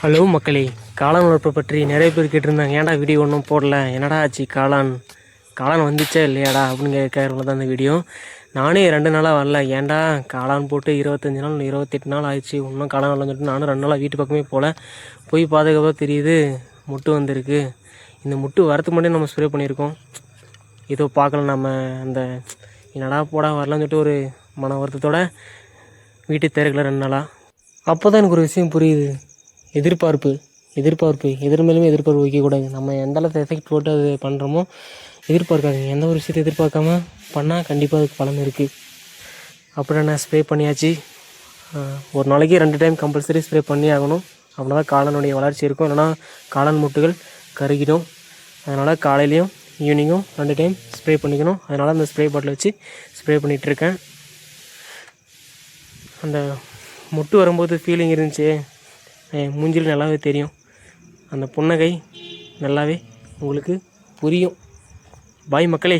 Hello மக்களே, காளான் வளர்ப்பை பற்றி நிறைய பேர் கேட்டிருந்தாங்க. ஏன்டா வீடியோ ஒன்றும் போடல, என்னடா ஆச்சு, காளான் வந்துச்சா இல்லையாடா அப்படின்னு கேட்கறவங்க தான் இந்த வீடியோ. நானே 2 நாளாக வரல. ஏன்டா காளான் போட்டு 25 நாள் 28 நாள் ஆயிடுச்சு, இன்னும் காளான் வரலன்னு நானும் 2 நாளாக வீட்டு பக்கமே போய் பாதுகாப்பாக தெரியுது முட்டு வந்திருக்கு. இந்த முட்டு வரத்துக்கு முன்னாடியே நம்ம ஸ்ப்ரே பண்ணியிருக்கோம். ஏதோ பார்க்கல நம்ம அந்த என்னடா போடா வரலான்னு சொல்லிட்டு ஒரு மன வருத்தத்தோட வீட்டுக்கு திறக்கல 2 நாளாக. அப்போ தான் எனக்கு ஒரு விஷயம் புரியுது. எதிர்பார்ப்பு எதிர் மேலுமே எதிர்பார்ப்பு வைக்கக்கூடாது. நம்ம எந்த அளவுக்கு எஃபெக்ட் போட்டு அது பண்ணுறோமோ எதிர்பார்க்காதீங்க. எந்த ஒரு விஷயத்தை எதிர்பார்க்காம பண்ணால் கண்டிப்பாக அதுக்கு பலன் இருக்குது. அப்புறம் நான் ஸ்ப்ரே பண்ணியாச்சு. ஒரு நாளைக்கு 2 டைம் கம்பல்சரி ஸ்ப்ரே பண்ணி ஆகணும். அப்படின்னா தான் காளானுடைய வளர்ச்சி இருக்கும். இல்லைனா காளான் முட்டுகள் கருகிடும். அதனால் காலையிலையும் ஈவினிங்கும் 2 டைம் ஸ்ப்ரே பண்ணிக்கணும். அதனால் அந்த ஸ்ப்ரே பாட்டில் வச்சு ஸ்ப்ரே பண்ணிகிட்ருக்கேன். அந்த முட்டு வரும்போது ஃபீலிங் இருந்துச்சு, மூஞ்சில் நல்லாவே தெரியும். அந்த புன்னகை நல்லாவே உங்களுக்கு புரியும். பாய் மக்களே.